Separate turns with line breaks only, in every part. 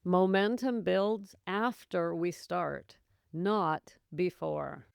Momentum builds after we start, not before.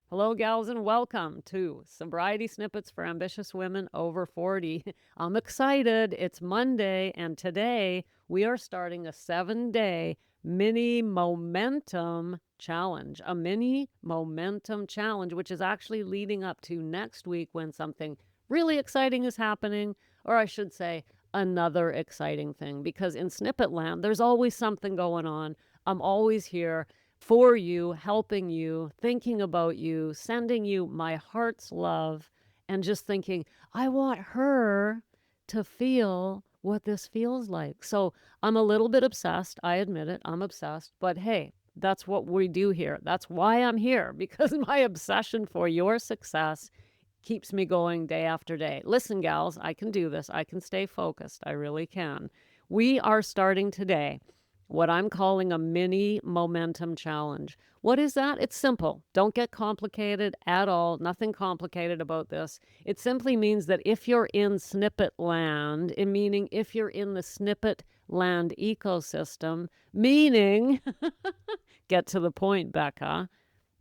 Hello, gals, and welcome to Sobriety Snippets for Ambitious Women Over 40. I'm excited. It's Monday, and today we are starting a 7-day mini momentum challenge. A mini momentum challenge, which is actually leading up to next week when something really exciting is happening, or I should say, another exciting thing. Because in Snippet Land, there's always something going on. I'm always here for you, helping you, thinking about you, sending you my heart's love, and just thinking, I want her to feel what this feels like. So I'm a little bit obsessed. I admit it. I'm obsessed. But hey, that's what we do here. That's why I'm here, because my obsession for your success keeps me going day after day. Listen, gals, I can do this. I can stay focused. I really can. We are starting today what I'm calling a mini momentum challenge. What is that? It's simple. Don't get complicated at all. Nothing complicated about this. It simply means that if you're in snippet land, meaning if you're in the snippet land ecosystem, meaning, get to the point, Becca,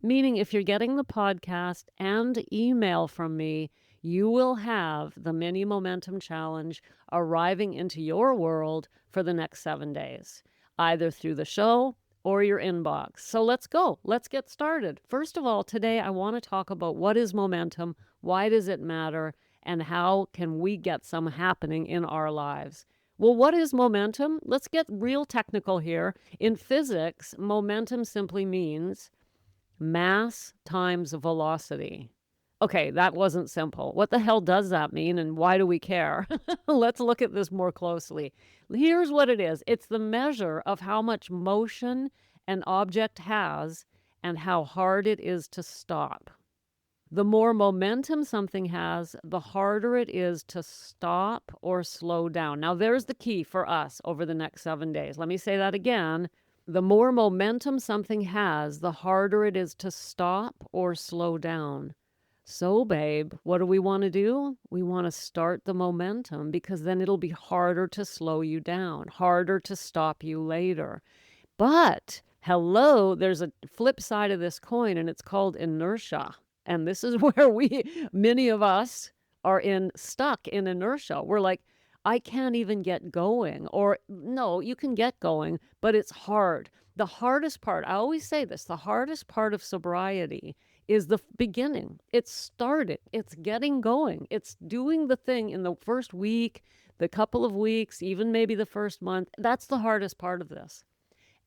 meaning if you're getting the podcast and email from me, you will have the mini momentum challenge arriving into your world for the next 7 days, either through the show or your inbox. So let's go. Let's get started. First of all, today I want to talk about what is momentum, why does it matter, and how can we get some happening in our lives. Well, what is momentum? Let's get real technical here. In physics, momentum simply means mass times velocity. Okay, that wasn't simple. What the hell does that mean, and why do we care? Let's look at this more closely. Here's what it is. It's the measure of how much motion an object has and how hard it is to stop. The more momentum something has, the harder it is to stop or slow down. Now, there's the key for us over the next 7 days. Let me say that again. The more momentum something has, the harder it is to stop or slow down. So, babe, what do we want to do? We want to start the momentum, because then it'll be harder to slow you down, harder to stop you later. But hello, there's a flip side of this coin, and it's called inertia. And this is where many of us are stuck in inertia. We're like, I can't even get going. Or no, you can get going, but it's hard. The hardest part, I always say this, the hardest part of sobriety is the beginning. It's starting. It's getting going. It's doing the thing in the first week, the couple of weeks, even maybe the first month. That's the hardest part of this.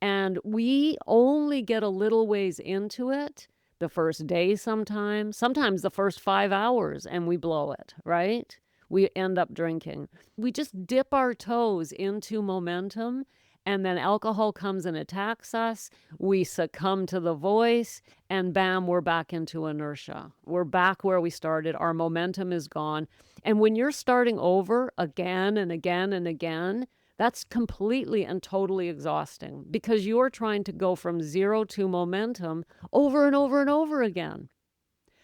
And we only get a little ways into it the first day sometimes the first 5 hours, and we blow it, right? We end up drinking. We just dip our toes into momentum, and then alcohol comes and attacks us. We succumb to the voice, and bam, we're back into inertia. We're back where we started. Our momentum is gone. And when you're starting over again and again and again, that's completely and totally exhausting, because you're trying to go from zero to momentum over and over and over again.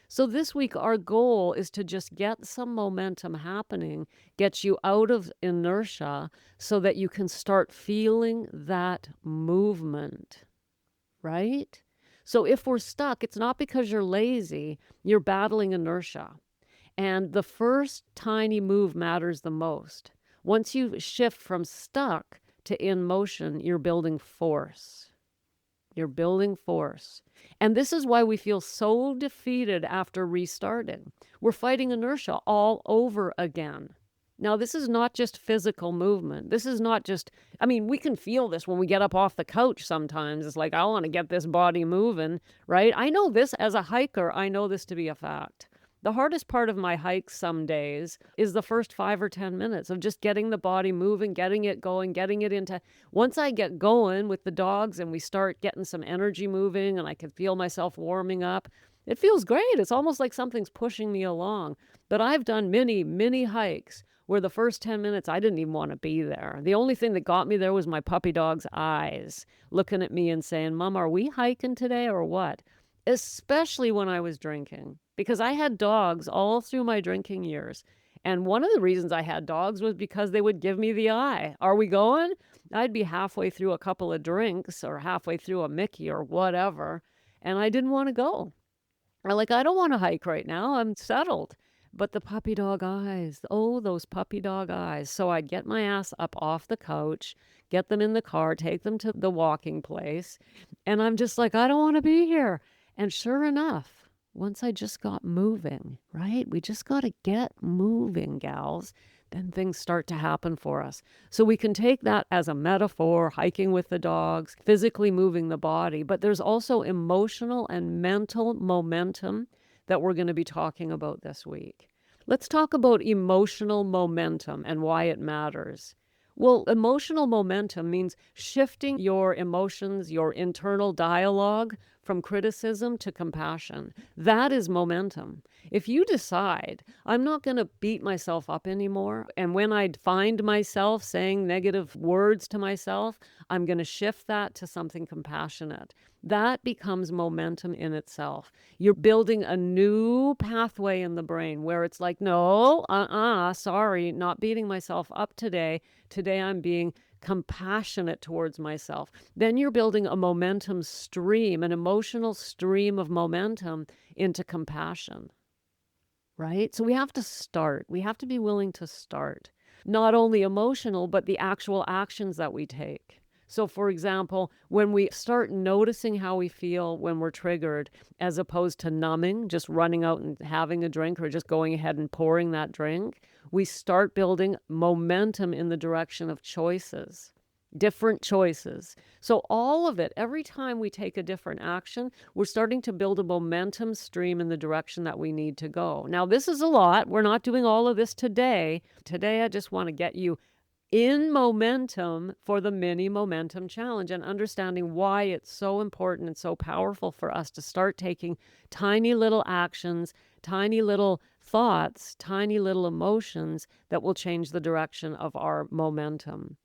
So this week, our goal is to just get some momentum happening, get you out of inertia so that you can start feeling that movement, right? So if we're stuck, it's not because you're lazy, you're battling inertia. And the first tiny move matters the most. Once you shift from stuck to in motion, you're building force. You're building force. And this is why we feel so defeated after restarting. We're fighting inertia all over again. Now, this is not just physical movement. This is not just, we can feel this when we get up off the couch sometimes. It's like, I want to get this body moving, right? I know this as a hiker. I know this to be a fact. The hardest part of my hikes some days is the first 5 or 10 minutes of just getting the body moving, getting it going, getting it into... Once I get going with the dogs and we start getting some energy moving and I can feel myself warming up, it feels great. It's almost like something's pushing me along. But I've done many, many hikes where the first 10 minutes I didn't even want to be there. The only thing that got me there was my puppy dog's eyes looking at me and saying, "Mom, are we hiking today or what?" Especially when I was drinking, because I had dogs all through my drinking years. And one of the reasons I had dogs was because they would give me the eye. Are we going? I'd be halfway through a couple of drinks or halfway through a Mickey or whatever, and I didn't want to go. I don't want to hike right now. I'm settled. But the puppy dog eyes, oh, those puppy dog eyes. So I'd get my ass up off the couch, get them in the car, take them to the walking place. And I'm just like, I don't want to be here. And sure enough, once I just got moving, right? We just got to get moving, gals. Then things start to happen for us. So we can take that as a metaphor, hiking with the dogs, physically moving the body, but there's also emotional and mental momentum that we're going to be talking about this week. Let's talk about emotional momentum and why it matters. Well, emotional momentum means shifting your emotions, your internal dialogue from criticism to compassion. That is momentum. If you decide, I'm not going to beat myself up anymore, and when I find myself saying negative words to myself, I'm going to shift that to something compassionate. That becomes momentum in itself. You're building a new pathway in the brain where it's like, no, sorry, not beating myself up today. Today I'm being compassionate towards myself. Then you're building a momentum stream, an emotional stream of momentum into compassion, right? So we have to start. We have to be willing to start. Not only emotional, but the actual actions that we take. So, for example, when we start noticing how we feel when we're triggered, as opposed to numbing, just running out and having a drink or just going ahead and pouring that drink, we start building momentum in the direction of choices, different choices. So all of it, every time we take a different action, we're starting to build a momentum stream in the direction that we need to go. Now, this is a lot. We're not doing all of this today. Today, I just want to get you in momentum for the mini momentum challenge and understanding why it's so important and so powerful for us to start taking tiny little actions, tiny little thoughts, tiny little emotions that will change the direction of our momentum.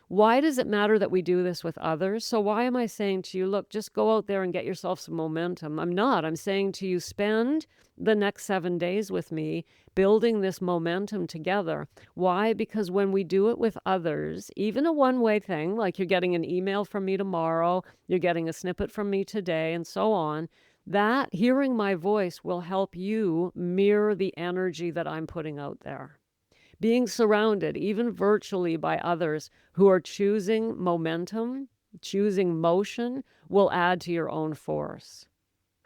Why does it matter that we do this with others? So why am I saying to you, look, just go out there and get yourself some momentum? I'm not. I'm saying to you, spend the next 7 days with me building this momentum together. Why? Because when we do it with others, even a one-way thing, like you're getting an email from me tomorrow, you're getting a snippet from me today, and so on, that hearing my voice will help you mirror the energy that I'm putting out there. Being surrounded, even virtually, by others who are choosing momentum, choosing motion, will add to your own force.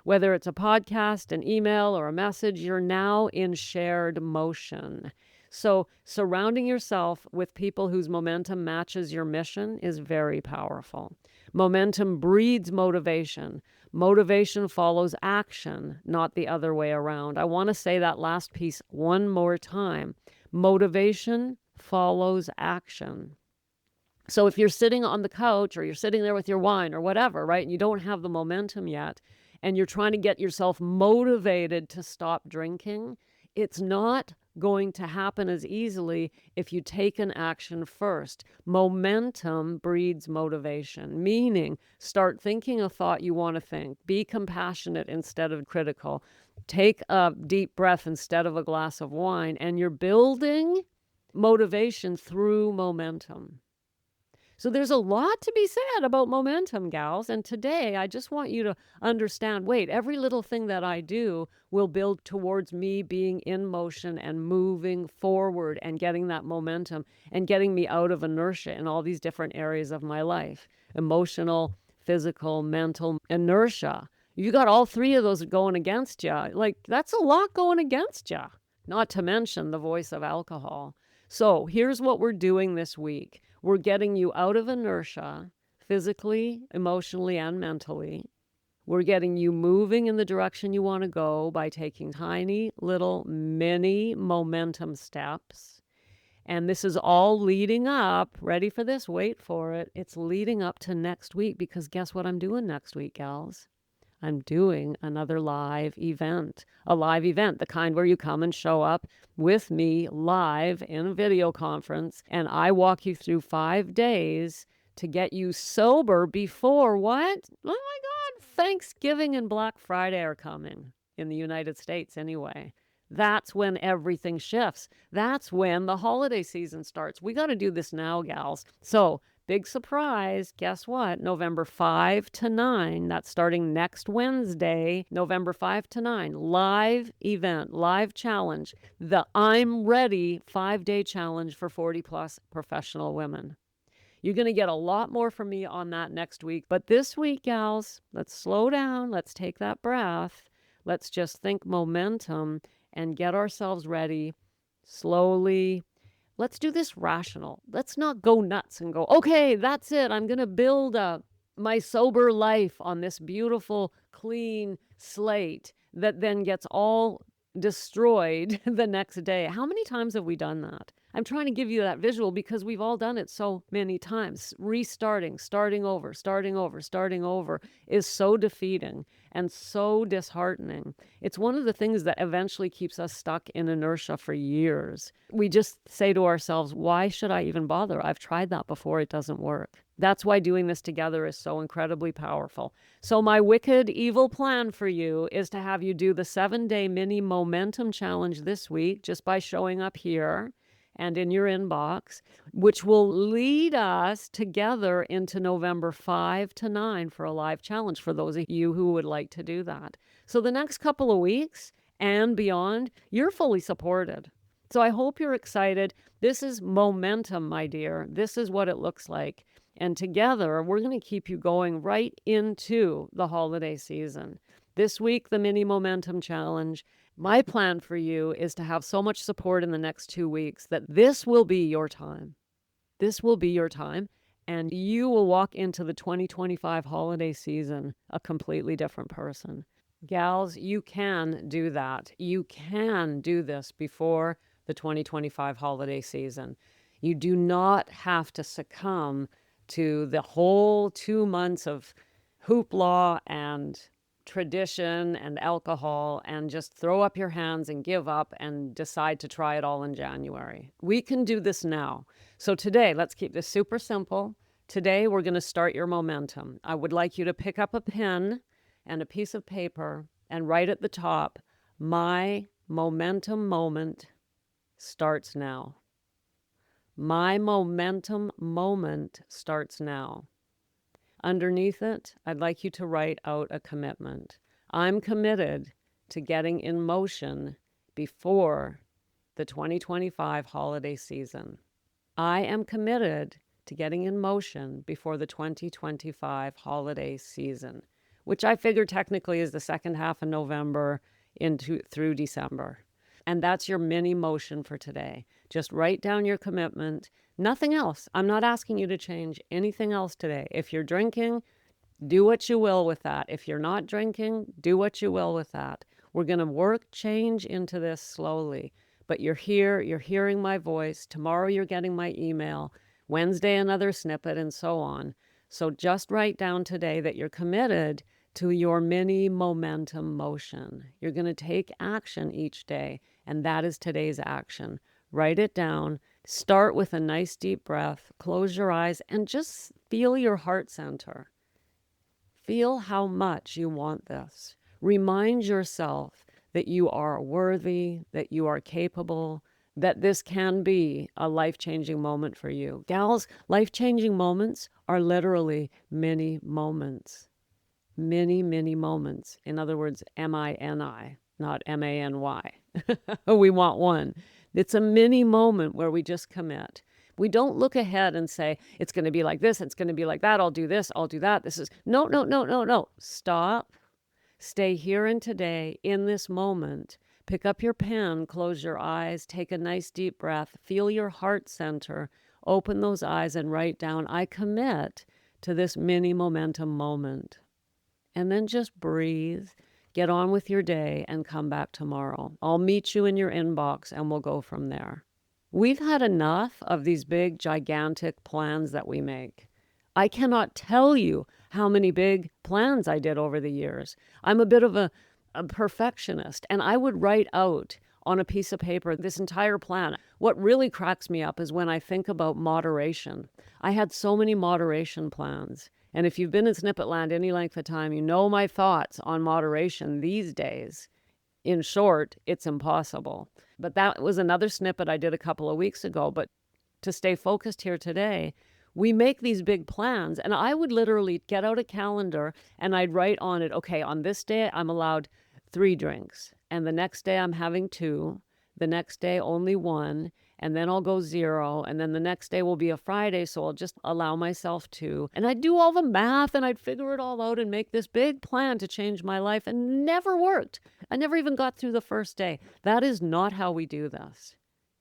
Whether it's a podcast, an email, or a message, you're now in shared motion. So surrounding yourself with people whose momentum matches your mission is very powerful. Momentum breeds motivation. Motivation follows action, not the other way around. I want to say that last piece one more time. Motivation follows action. So if you're sitting on the couch or you're sitting there with your wine or whatever, right, and you don't have the momentum yet, and you're trying to get yourself motivated to stop drinking, it's not going to happen as easily if you take an action first. Momentum breeds motivation, meaning start thinking a thought you want to think. Be compassionate instead of critical. Take a deep breath instead of a glass of wine, and you're building motivation through momentum. So there's a lot to be said about momentum, gals. And today I just want you to understand, wait, every little thing that I do will build towards me being in motion and moving forward and getting that momentum and getting me out of inertia in all these different areas of my life. Emotional, physical, mental, inertia. You got all three of those going against you. Like, that's a lot going against you. Not to mention the voice of alcohol. So here's what we're doing this week. We're getting you out of inertia, physically, emotionally, and mentally. We're getting you moving in the direction you want to go by taking tiny little mini momentum steps. And this is all leading up, ready for this, wait for it. It's leading up to next week, because guess what I'm doing next week, gals? I'm doing another live event, a live event, the kind where you come and show up with me live in a video conference, and I walk you through 5 days to get you sober before what? Oh my God, Thanksgiving and Black Friday are coming in the United States anyway. That's when everything shifts. That's when the holiday season starts. We got to do this now, gals. So, big surprise. Guess what? November 5 to 9, that's starting next Wednesday, November 5 to 9, live event, live challenge, the I'm Ready 5-day challenge for 40 plus professional women. You're going to get a lot more from me on that next week. But this week, gals, let's slow down. Let's take that breath. Let's just think momentum and get ourselves ready slowly. Let's do this rational. Let's not go nuts and go, okay, that's it. I'm going to build my sober life on this beautiful, clean slate that then gets all destroyed the next day. How many times have we done that? I'm trying to give you that visual because we've all done it so many times. Restarting, starting over is so defeating and so disheartening. It's one of the things that eventually keeps us stuck in inertia for years. We just say to ourselves, why should I even bother? I've tried that before. It doesn't work. That's why doing this together is so incredibly powerful. So my wicked, evil plan for you is to have you do the 7-day mini momentum challenge this week just by showing up here and in your inbox, which will lead us together into November 5 to 9 for a live challenge for those of you who would like to do that. So the next couple of weeks and beyond, you're fully supported. So I hope you're excited. This is momentum, my dear. This is what it looks like. And together, we're going to keep you going right into the holiday season. This week, the mini momentum challenge. My plan for you is to have so much support in the next 2 weeks that this will be your time. This will be your time, and you will walk into the 2025 holiday season a completely different person. Gals, you can do that. You can do this before the 2025 holiday season. You do not have to succumb to the whole 2 months of hoopla and tradition and alcohol and just throw up your hands and give up and decide to try it all in January. We can do this now. So today, let's keep this super simple. Today, we're going to start your momentum. I would like you to pick up a pen and a piece of paper and write at the top, my momentum moment starts now. My momentum moment starts now. Underneath it, I'd like you to write out a commitment. I'm committed to getting in motion before the 2025 holiday season. I am committed to getting in motion before the 2025 holiday season, which I figure technically is the second half of November through December. And that's your mini motion for today. Just write down your commitment. Nothing else. I'm not asking you to change anything else today. If you're drinking, do what you will with that. If you're not drinking, do what you will with that. We're going to work change into this slowly. But you're here, you're hearing my voice. Tomorrow you're getting my email. Wednesday another snippet and so on. So just write down today that you're committed to your mini momentum motion. You're going to take action each day, and that is today's action. Write it down. Start with a nice deep breath. Close your eyes and just feel your heart center. Feel how much you want this. Remind yourself that you are worthy, that you are capable, that this can be a life-changing moment for you. Gals, life-changing moments are literally mini moments. Many, many moments. In other words, M-I-N-I, not M-A-N-Y. We want one. It's a mini moment where we just commit. We don't look ahead and say, it's going to be like this, it's going to be like that, I'll do this, I'll do that. This is, no. Stop. Stay here and today in this moment. Pick up your pen, close your eyes, take a nice deep breath, feel your heart center, open those eyes and write down, I commit to this mini momentum moment. And then just breathe, get on with your day, and come back tomorrow. I'll meet you in your inbox, and we'll go from there. We've had enough of these big, gigantic plans that we make. I cannot tell you how many big plans I did over the years. I'm a bit of a perfectionist, and I would write out on a piece of paper this entire plan. What really cracks me up is when I think about moderation. I had so many moderation plans. And if you've been in Snippet Land any length of time, you know my thoughts on moderation these days. In short, it's impossible. But that was another snippet I did a couple of weeks ago. But to stay focused here today, we make these big plans, and I would literally get out a calendar and I'd write on it, okay, on this day I'm allowed 3 drinks, and the next day I'm having 2, the next day only 1, and then I'll go 0, and then the next day will be a Friday, so I'll just allow myself 2. And I'd do all the math and I'd figure it all out and make this big plan to change my life, and never worked. I never even got through the first day. That is not how we do this.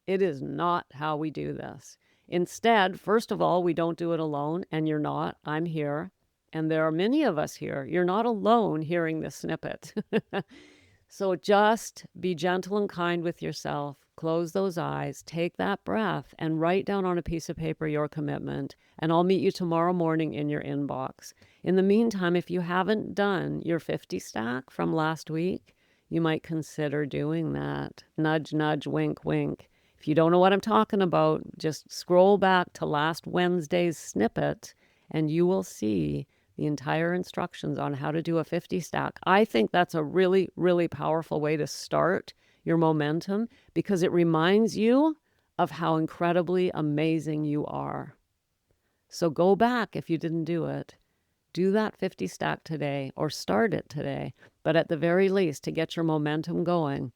It is not how we do this. Instead, first of all, we don't do it alone, and you're not. I'm here, and there are many of us here. You're not alone hearing this snippet. So just be gentle and kind with yourself. Close those eyes, take that breath, and write down on a piece of paper your commitment, and I'll meet you tomorrow morning in your inbox. In the meantime, if you haven't done your 50 stack from last week, you might consider doing that. Nudge, nudge, wink, wink. If you don't know what I'm talking about, just scroll back to last Wednesday's snippet and you will see the entire instructions on how to do a 50 stack. I think that's a really, really powerful way to start your momentum because it reminds you of how incredibly amazing you are. So go back if you didn't do it. Do that 50 stack today or start it today. But at the very least, to get your momentum going,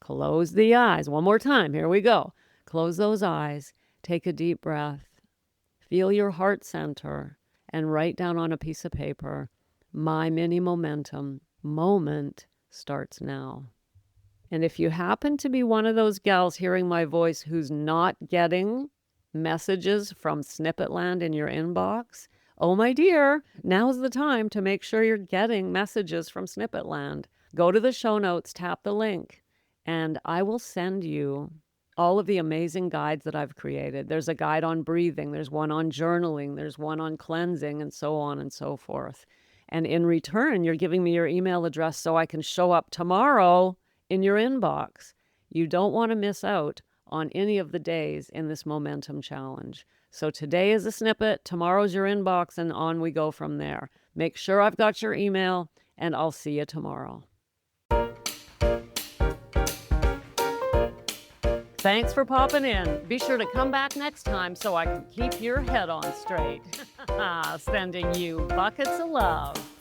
close the eyes. One more time. Here we go. Close those eyes. Take a deep breath. Feel your heart center and write down on a piece of paper, my mini momentum moment starts now. And if you happen to be one of those gals hearing my voice who's not getting messages from Snippet Land in your inbox, oh my dear, now's the time to make sure you're getting messages from Snippet Land. Go to the show notes, tap the link, and I will send you all of the amazing guides that I've created. There's a guide on breathing, there's one on journaling, there's one on cleansing, and so on and so forth. And in return, you're giving me your email address so I can show up tomorrow in your inbox. You don't want to miss out on any of the days in this momentum challenge. So today is a snippet, tomorrow's your inbox, and on we go from there. Make sure I've got your email, and I'll see you tomorrow. Thanks for popping in. Be sure to come back next time so I can keep your head on straight. Sending you buckets of love.